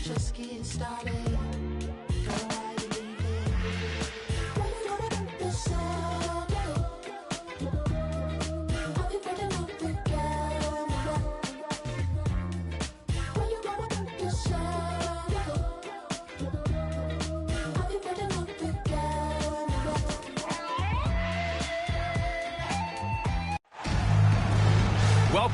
Just get started. Well,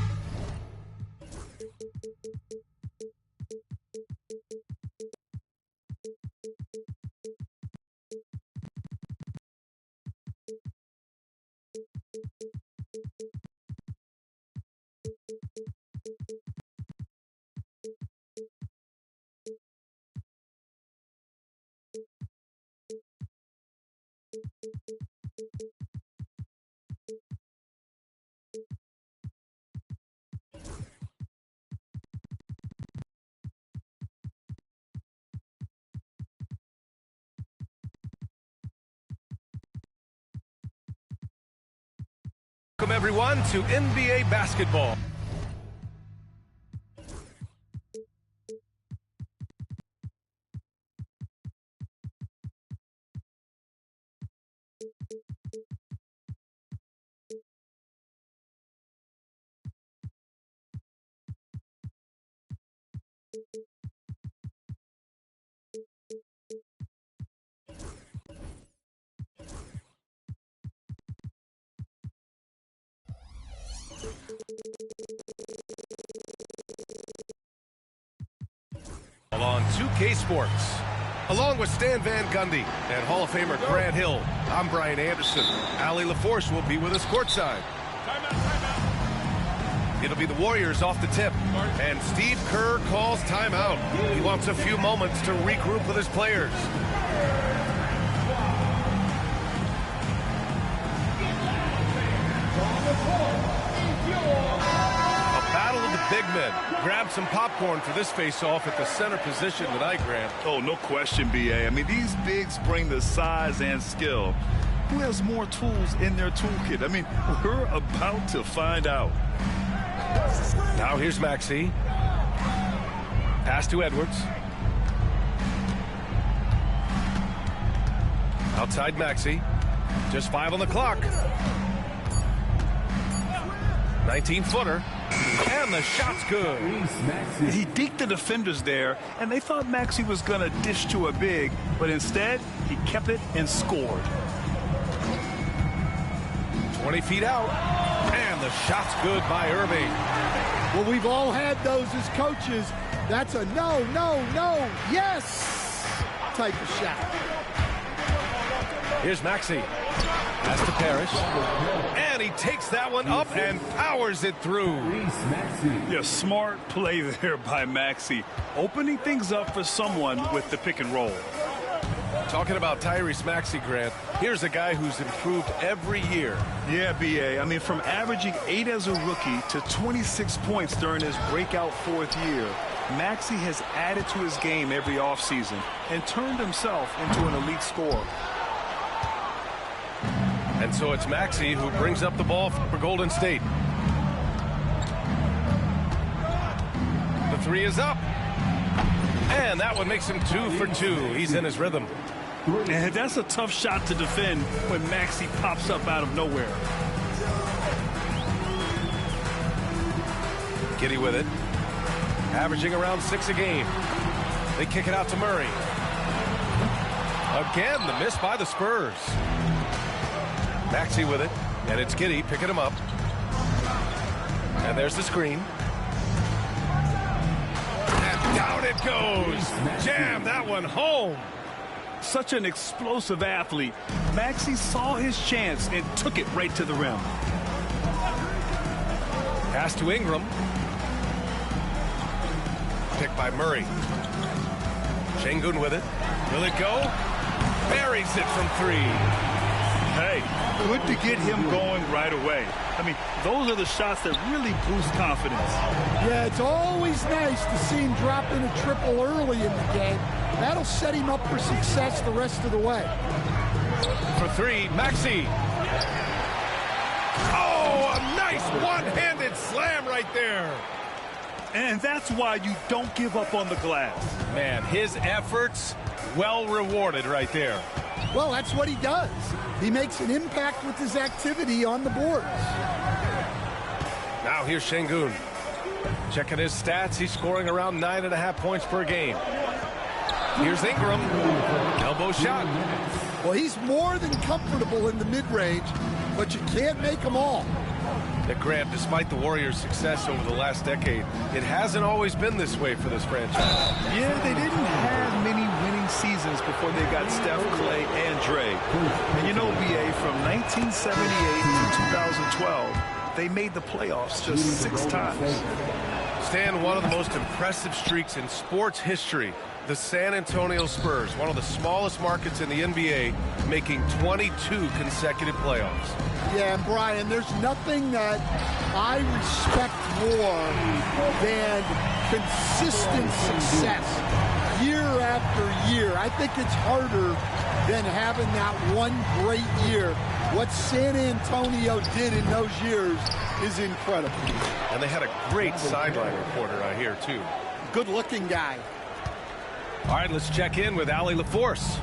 welcome everyone to NBA basketball. On 2K Sports. Along with Stan Van Gundy and Hall of Famer Grant Hill, I'm Brian Anderson. Allie LaForce will be with us courtside. It'll be the Warriors off the tip, and Steve Kerr calls timeout. He wants a few moments to regroup with his players. Big men. Grab some popcorn for this face-off at the center position tonight, Grant. Oh, no question, B.A. I mean, these bigs bring the size and skill. Who has more tools in their toolkit? I mean, we're about to find out. Now here's Maxey. Pass to Edwards. Outside Maxey. Just 5 on the clock. 19-footer. And the shot's good. He deked the defenders there, and they thought Maxey was going to dish to a big, but instead, he kept it and scored. 20 feet out, and the shot's good by Irving. Well, we've all had those as coaches. That's a no, no, no, yes type of shot. Here's Maxey. Pass to Parrish. And he takes that one up and powers it through. Yeah, smart play there by Maxey. Opening things up for someone with the pick and roll. Talking about Tyrese Maxey, Grant, here's a guy who's improved every year. Yeah, B.A. I mean, from averaging 8 as a rookie to 26 points during his breakout 4th year, Maxey has added to his game every offseason and turned himself into an elite scorer. And so it's Maxey who brings up the ball for Golden State. The three is up. And that one makes him 2 for 2. He's in his rhythm. And that's a tough shot to defend when Maxey pops up out of nowhere. Giddey with it. Averaging around 6 a game. They kick it out to Murray. Again, the miss by the Spurs. Maxey with it, and it's Giddey picking him up. And there's the screen. And Down it goes. Jam that one home. Such an explosive athlete. Maxey saw his chance and took it right to the rim. Pass to Ingram. Picked by Murray. Sengun with it. Will it go? Buries it from three. Hey, good to get him going right away. I mean, those are the shots that really boost confidence. Yeah, it's always nice to see him drop in a triple early in the game. That'll set him up for success the rest of the way. For three, Maxey. Oh, a nice one-handed slam right there. And that's why you don't give up on the glass. Man, his efforts well rewarded right there. Well, that's what he does. He makes an impact with his activity on the boards. Now here's Sengun. Checking his stats, he's scoring around 9.5 points per game. Here's Ingram. Elbow shot. Well, he's more than comfortable in the mid-range, but you can't make them all. Grant, despite the Warriors' success over the last decade, it hasn't always been this way for this franchise. Yeah, they didn't have many winning seasons before they got Steph, Clay, and Dre. And you know, BA, from 1978 to 2012, they made the playoffs just 6 times. Stan, one of the most impressive streaks in sports history. The San Antonio Spurs, one of the smallest markets in the NBA, making 22 consecutive playoffs. Yeah, and Brian, there's nothing that I respect more than consistent success year after year. I think it's harder than having that one great year. What San Antonio did in those years is incredible. And they had a great sideline reporter out here, too. Good-looking guy. All right, let's check in with Allie LaForce.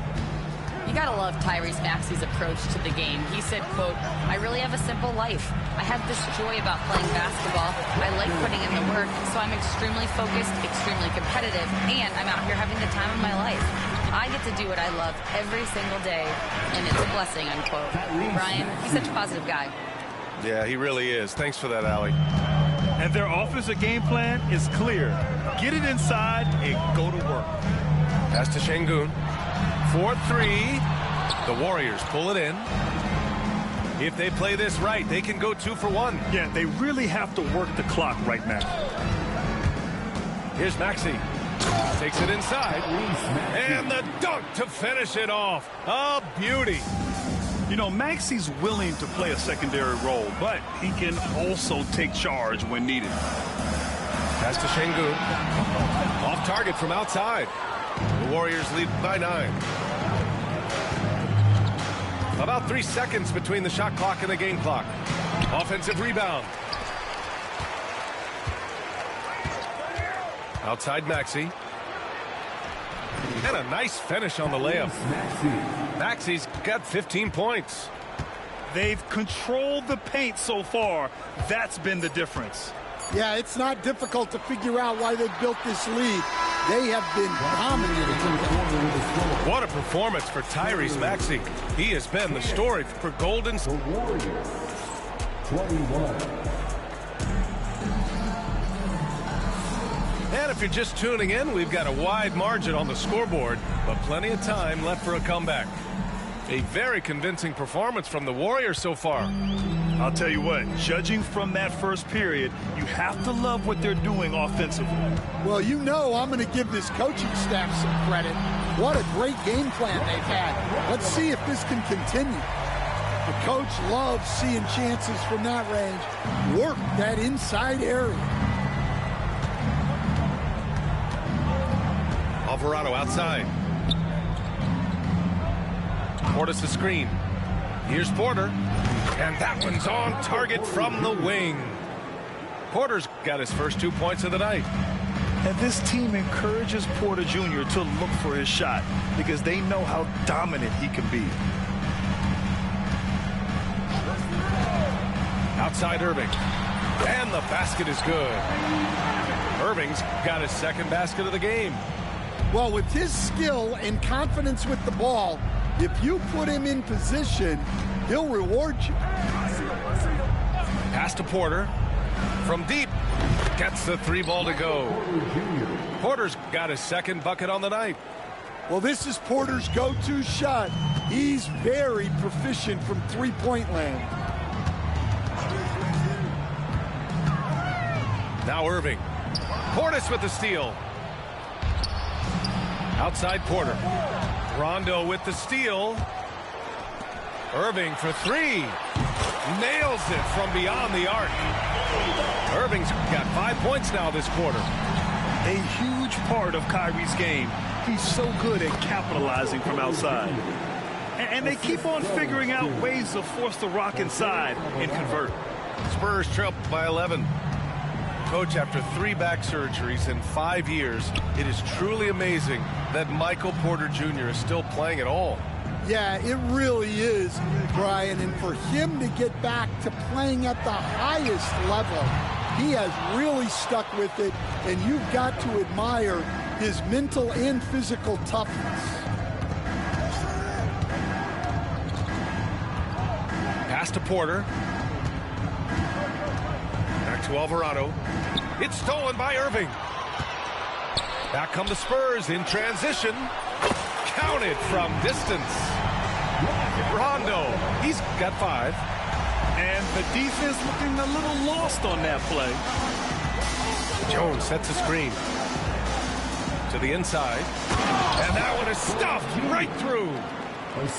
You gotta love Tyrese Maxey's approach to the game. He said, quote, "I really have a simple life. I have this joy about playing basketball. I like putting in the work, so I'm extremely focused, extremely competitive, and I'm out here having the time of my life. I get to do what I love every single day, and it's a blessing," unquote. Brian, he's such a positive guy. Yeah, he really is. Thanks for that, Allie. And their offensive game plan is clear. Get it inside and go to work. Pass to Sengun. 4-3. The Warriors pull it in. If they play this right, they can go 2 for 1. Yeah, they really have to work the clock right now. Here's Maxey. Takes it inside. And the dunk to finish it off. A beauty. You know, Maxey's willing to play a secondary role, but he can also take charge when needed. Pass to Sengun. Off target from outside. The Warriors lead by 9. About 3 seconds between the shot clock and the game clock. Offensive rebound. Outside Maxey. And a nice finish on the layup. Maxey's got 15 points. They've controlled the paint so far. That's been the difference. Yeah, it's not difficult to figure out why they've built this lead. They have been dominating. What a performance for Tyrese Maxey. He has been the story for Golden State. And if you're just tuning in, we've got a wide margin on the scoreboard, but plenty of time left for a comeback. A very convincing performance from the Warriors so far. I'll tell you what, judging from that first period, you have to love what they're doing offensively. Well, you know I'm going to give this coaching staff some credit. What a great game plan they've had. Let's see if this can continue. The coach loves seeing chances from that range. Work that inside area. Alvarado outside. Portis the screen. Here's Porter. And that one's on target from the wing. Porter's got his first 2 points of the night. And this team encourages Porter Jr. to look for his shot because they know how dominant he can be. Outside Irving. And the basket is good. Irving's got his second basket of the game. Well, with his skill and confidence with the ball, if you put him in position, he'll reward you. Pass to Porter. From deep. Gets the 3 ball to go. Porter's got his second bucket on the night. Well, this is Porter's go-to shot. He's very proficient from three-point land. Now Irving. Portis with the steal. Outside Porter. Rondo with the steal. Irving for 3. Nails it from beyond the arc. Irving's got 5 points now this quarter. A huge part of Kyrie's game. He's so good at capitalizing from outside. And they keep on figuring out ways to force the Rock inside and convert. Spurs trail by 11. Coach, after 3 back surgeries in 5 years, it is truly amazing that Michael Porter Jr. is still playing at all. Yeah, it really is, Brian. And for him to get back to playing at the highest level, he has really stuck with it. And you've got to admire his mental and physical toughness. Pass to Porter. Back to Alvarado. It's stolen by Irving. Back come the Spurs in transition. Counted from distance. Rondo, he's got 5. And the defense looking a little lost on that play. Jones sets a screen. To the inside. And that one is stuffed right through.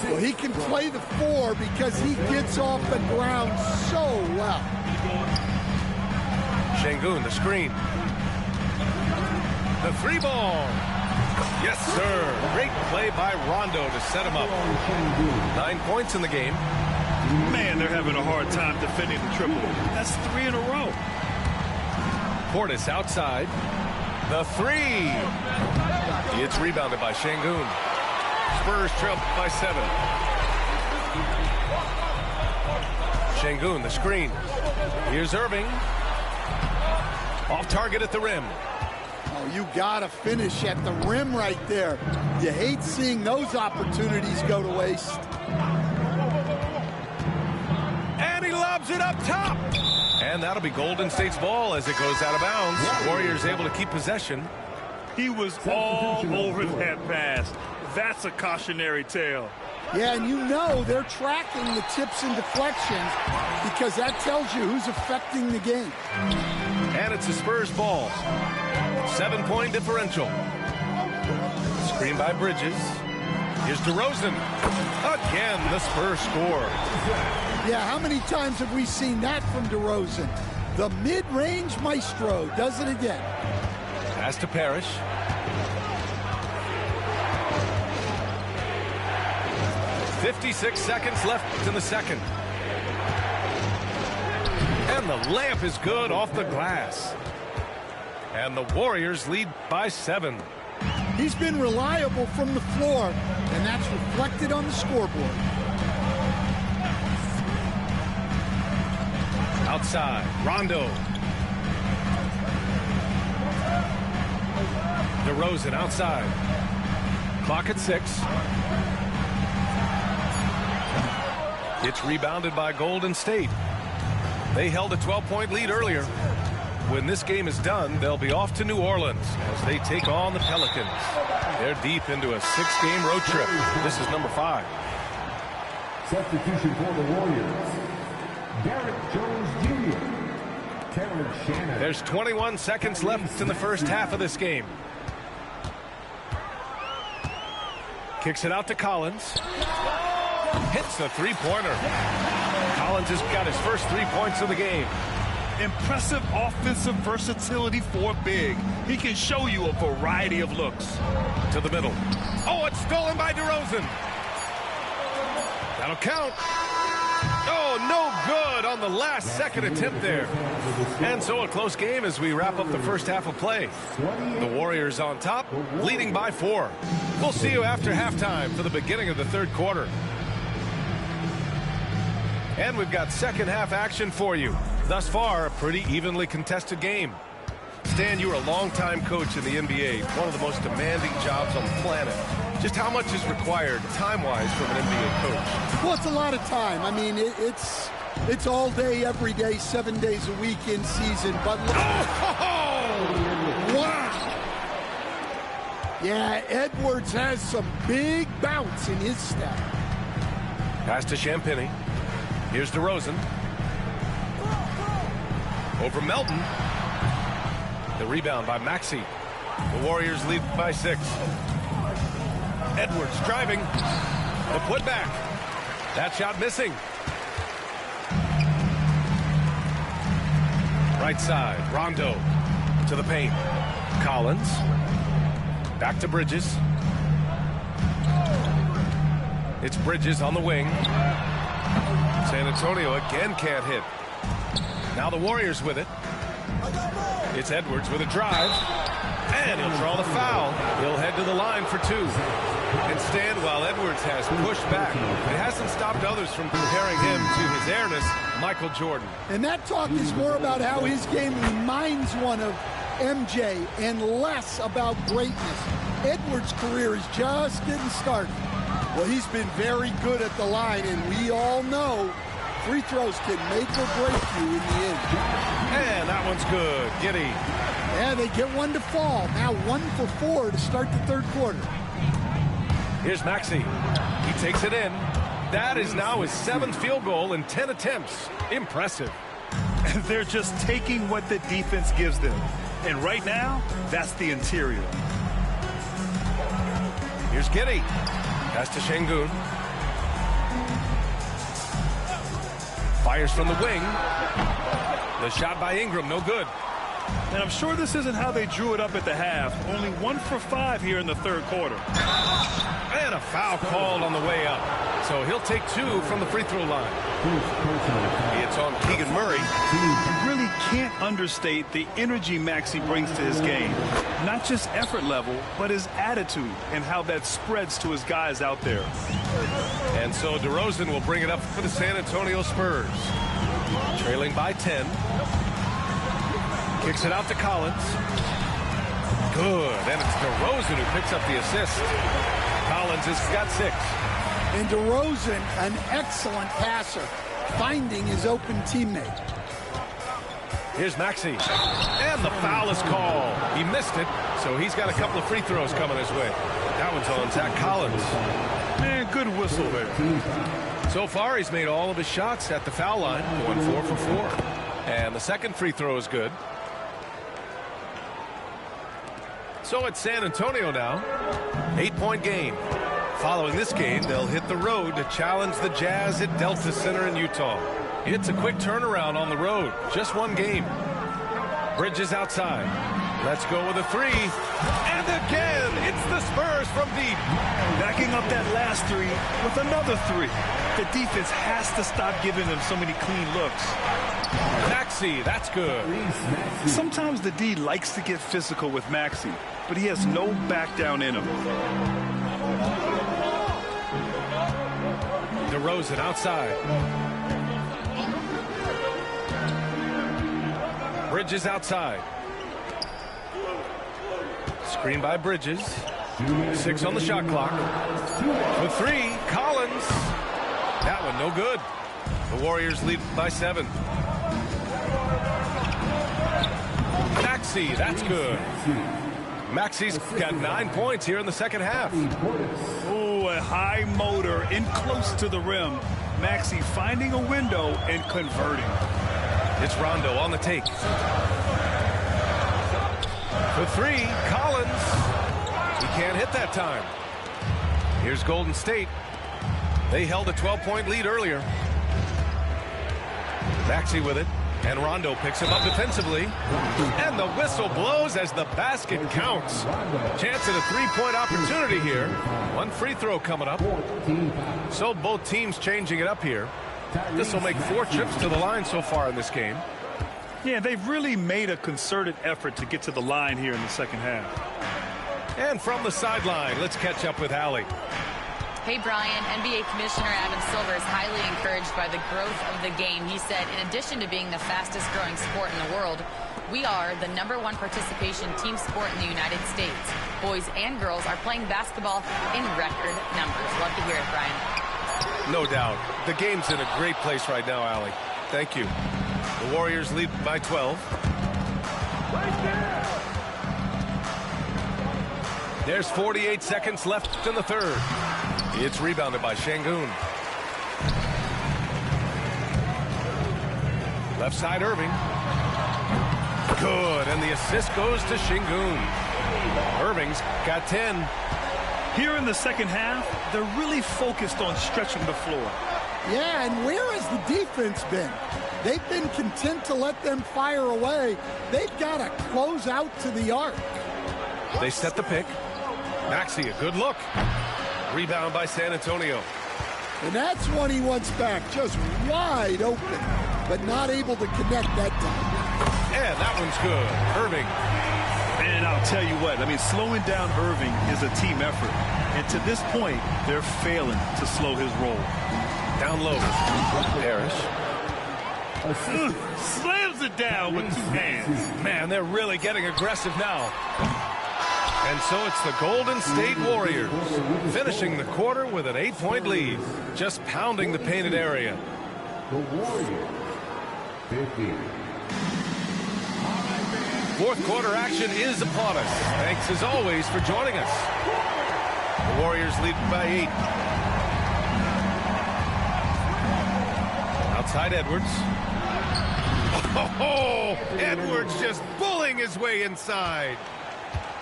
Well, he can play the 4 because he gets off the ground so well. Şengün, the screen. The 3 ball. Yes, sir. Great play by Rondo to set him up. 9 points in the game. Man, they're having a hard time defending the triple. That's 3 in a row. Portis outside. The 3. It's rebounded by Şengün. Spurs trail by 7. Şengün, the screen. Here's Irving. Off target at the rim. Oh, you gotta finish at the rim right there. You hate seeing those opportunities go to waste. And he lobs it up top. And that'll be Golden State's ball as it goes out of bounds. Warriors able to keep possession. He was all over that pass. That's a cautionary tale. Yeah, and you know they're tracking the tips and deflections because that tells you who's affecting the game. And it's the Spurs ball. 7-point differential. Screen by Bridges. Here's DeRozan. Again, the Spurs score. Yeah, how many times have we seen that from DeRozan? The mid-range maestro does it again. Pass to Parrish. .56 seconds left in the second. And the layup is good off the glass. And the Warriors lead by 7. He's been reliable from the floor, and that's reflected on the scoreboard. Outside, Rondo. DeRozan outside. Clock at 6. It's rebounded by Golden State. They held a 12-point lead earlier. When this game is done, they'll be off to New Orleans as they take on the Pelicans. They're deep into a 6-game road trip. This is number 5. Substitution for the Warriors. Derrick Jones Jr. Terrence Shannon. There's 21 seconds left in the first half of this game. Kicks it out to Collins. Hits the 3-pointer. Collins has got his first 3 points of the game. Impressive offensive versatility for big. He can show you a variety of looks. To the middle. Oh, it's stolen by DeRozan. That'll count. Oh, no good on the last second attempt there. And so a close game as we wrap up the first half of play. The Warriors on top, leading by 4. We'll see you after halftime for the beginning of the third quarter. And we've got second half action for you. Thus far, a pretty evenly contested game. Stan, you were a longtime coach in the NBA, one of the most demanding jobs on the planet. Just how much is required time-wise from an NBA coach? Well, it's a lot of time. I mean, it's all day, every day, 7 days a week in season. But Yeah, Edwards has some big bounce in his step. Pass to Champagny. Here's DeRozan. Over Melton. The rebound by Maxey. The Warriors lead by 6. Edwards driving. The putback. That shot missing. Right side, Rondo to the paint. Collins. Back to Bridges. It's Bridges on the wing. San Antonio again can't hit. Now the Warriors with it. It's Edwards with a drive. And he'll draw the foul. He'll head to the line for 2. And stand while Edwards has pushed back. It hasn't stopped others from comparing him to his airness, Michael Jordan. And that talk is more about how his game reminds one of MJ and less about greatness. Edwards' career is just getting started. Well, he's been very good at the line, and we all know free throws can make or break you in the end. And that one's good. Giddey. Yeah, they get one to fall. Now 1 for 4 to start the third quarter. Here's Maxey. He takes it in. That is now his 7th field goal in 10 attempts. Impressive. They're just taking what the defense gives them. And right now, that's the interior. Here's Giddey. Pass to Şengün. Fires from the wing. The shot by Ingram, no good. And I'm sure this isn't how they drew it up at the half. Only 1 for 5 here in the third quarter. And a foul called on the way up. So he'll take 2 from the free throw line. It's on Keegan Murray. You really can't understate the energy Maxey brings to his game. Not just effort level, but his attitude and how that spreads to his guys out there. And so DeRozan will bring it up for the San Antonio Spurs. Trailing by 10. Kicks it out to Collins. Good. And it's DeRozan who picks up the assist. Collins has got 6. And DeRozan, an excellent passer, finding his open teammate. Here's Maxey. And the foul is called. He missed it, so he's got a couple of free throws coming his way. That one's on Zach Collins. Man, good whistle there. So far, he's made all of his shots at the foul line, going 4 for 4. And the second free throw is good. So it's San Antonio now. 8-point game. Following this game, they'll hit the road to challenge the Jazz at Delta Center in Utah. It's a quick turnaround on the road. Just one game. Bridges outside. Let's go with a 3. And again, it's the Spurs from deep. Backing up that last 3 with another 3. The defense has to stop giving them so many clean looks. Maxey, that's good. Sometimes the D likes to get physical with Maxey, but he has no back down in him. DeRozan outside. Bridges outside. Screen by Bridges. 6 on the shot clock. With 3, Collins. That one no good. The Warriors lead by 7. Maxey, that's good. Maxey's got 9 points here in the second half. Oh, a high motor in close to the rim. Maxey finding a window and converting. It's Rondo on the take. For 3, Collins. He can't hit that time. Here's Golden State. They held a 12-point lead earlier. Maxey with it. And Rondo picks him up defensively. And the whistle blows as the basket counts. Chance at a 3-point opportunity here. 1 free throw coming up. So both teams changing it up here. This will make 4 trips to the line so far in this game. Yeah, they've really made a concerted effort to get to the line here in the second half. And from the sideline, let's catch up with Allie. Hey, Brian, NBA Commissioner Adam Silver is highly encouraged by the growth of the game. He said, in addition to being the fastest growing sport in the world, we are the #1 participation team sport in the United States. Boys and girls are playing basketball in record numbers. Love to hear it, Brian. No doubt. The game's in a great place right now, Allie. Thank you. The Warriors lead by 12. There's 48 seconds left in the third. It's rebounded by Şengün. Left side, Irving. Good, and the assist goes to Şengün. Irving's got 10. Here in the second half, they're really focused on stretching the floor. Yeah, and where has the defense been? They've been content to let them fire away. They've got to close out to the arc. They set the pick. Maxey, a good look. Rebound by San Antonio. And that's one he wants back, just wide open, but not able to connect that time. And that one's good. Irving. And I'll tell you what, I mean, slowing down Irving is a team effort. And to this point, they're failing to slow his roll. Down low. Parrish. Slams it down with two hands. Man, they're really getting aggressive now. And so it's the Golden State Warriors finishing the quarter with an 8-point lead, just pounding the painted area. The Warriors, 50. Fourth quarter action is upon us. Thanks as always for joining us. The Warriors lead by 8. Outside Edwards. Oh, Edwards just bullying his way inside.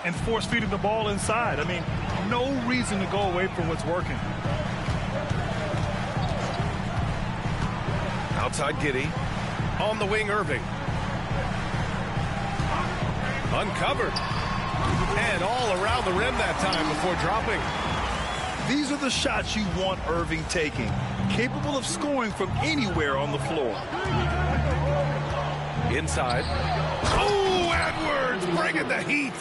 And force-feeding the ball inside. I mean, no reason to go away from what's working. Outside Giddey. On the wing, Irving. Uncovered. And all around the rim that time before dropping. These are the shots you want Irving taking. Capable of scoring from anywhere on the floor. Inside. Oh, Edwards bringing the heat.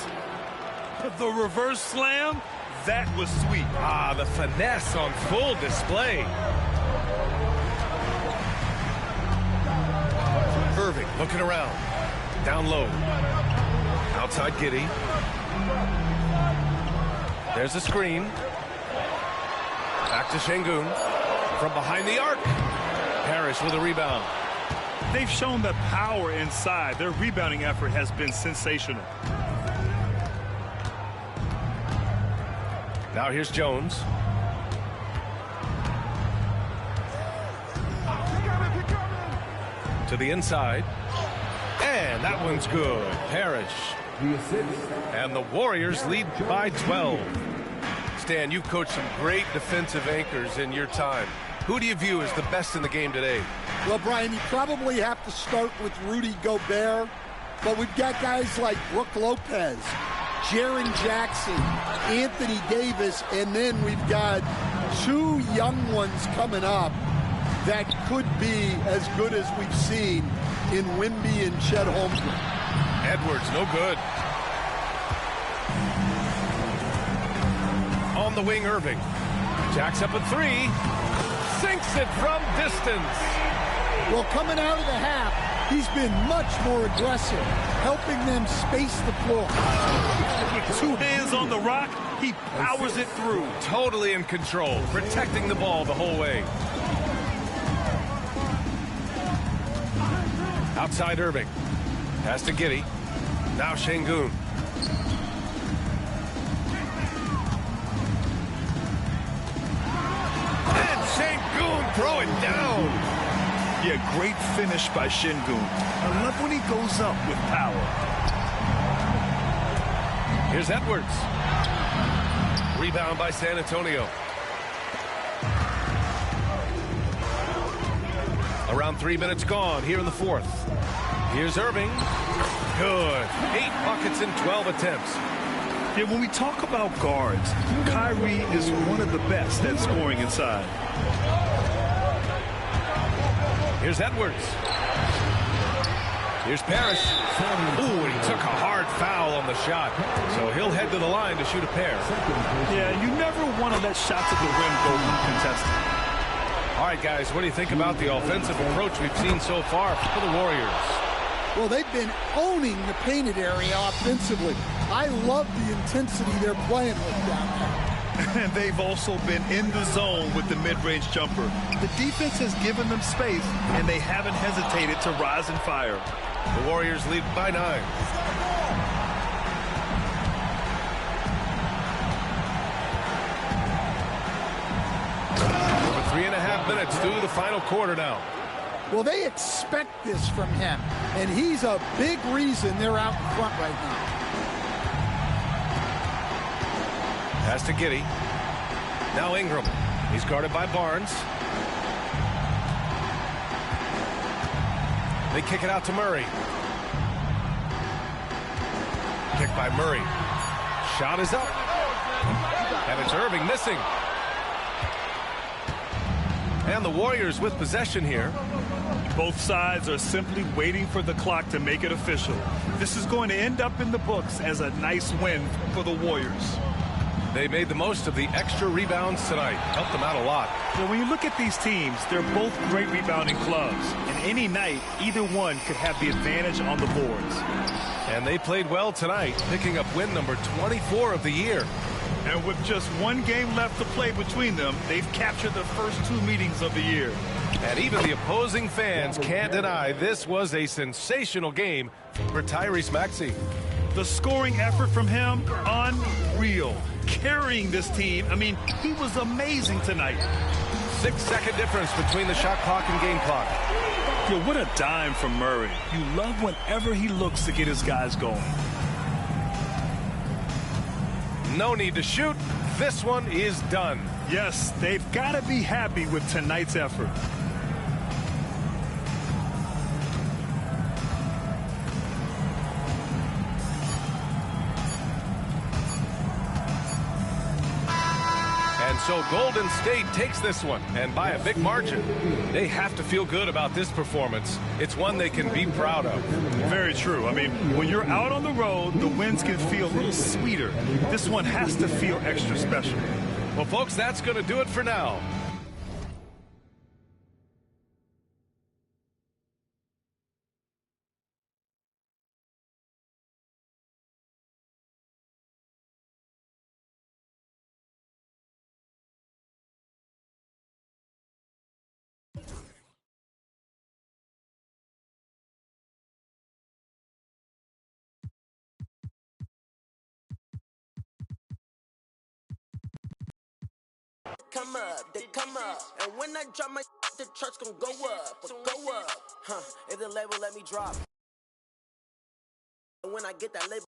The reverse slam, that was sweet. Ah, the finesse on full display. Irving looking around. Down low. Outside Giddey. There's a screen. Back to Şengün. From behind the arc. Parrish with a rebound. They've shown that power inside. Their rebounding effort has been sensational. Now here's Jones. To the inside. And that one's good. Parrish. The assist. And the Warriors lead by 12. Stan, you've coached some great defensive anchors in your time. Who do you view as the best in the game today? Well, Brian, you probably have to start with Rudy Gobert, but we've got guys like Brook Lopez, Jaren Jackson, Anthony Davis, and then we've got two young ones coming up that could be as good as we've seen in Wemby and Chet Holmgren. Edwards, no good. On the wing, Irving. Jacks up a three. Sinks it from distance. Well, coming out of the half, he's been much more aggressive, helping them space the floor. With two hands on the rock, he powers it through. Totally in control, protecting the ball the whole way. Outside Irving. Pass to Giddey. Now Şengün. And Şengün throw it down. Yeah, great finish by Şengün. I love when he goes up with power. Here's Edwards. Rebound by San Antonio. Around 3 minutes gone here in the fourth. Here's Irving. Good. 8 buckets in 12 attempts. Yeah, when we talk about guards, Kyrie is one of the best at scoring inside. Here's Edwards. Here's Parrish. Ooh, and he took a hard foul on the shot. So he'll head to the line to shoot a pair. Yeah, you never want to let shots at the rim go uncontested. All right, guys, what do you think about the offensive approach we've seen so far for the Warriors? Well, they've been owning the painted area offensively. I love the intensity they're playing with down there. And they've also been in the zone with the mid-range jumper. The defense has given them space, and they haven't hesitated to rise and fire. The Warriors lead by 9. minutes through the final quarter now. Well, they expect this from him, and he's a big reason they're out in front right now. Pass to Giddey. Now Ingram. He's guarded by Barnes. They kick it out to Murray. Kick by Murray. Shot is up. And it's Irving missing. And the Warriors with possession here. Both sides are simply waiting for the clock to make it official. This is going to end up in the books as a nice win for the Warriors. They made the most of the extra rebounds tonight. Helped them out a lot. When you look at these teams, they're both great rebounding clubs. And any night, either one could have the advantage on the boards. And they played well tonight, picking up win number 24 of the year. And with just one game left to play between them, they've captured the first 2 meetings of the year. And even the opposing fans can't deny this was a sensational game for Tyrese Maxey. The scoring effort from him, unreal. Carrying this team, I mean, he was amazing tonight. 6-second difference between the shot clock and game clock. Yo, what a dime from Murray. You love whenever he looks to get his guys going. No need to shoot. This one is done. Yes, they've got to be happy with tonight's effort. And so Golden State takes this one, and by a big margin. They have to feel good about this performance. It's one they can be proud of. Very true. I mean, when you're out on the road, the wins can feel a little sweeter. This one has to feel extra special. Well, folks, that's going to do it for now. They come up, and when I drop my, the chart's gonna go up, If the label let me drop, and when I get that label.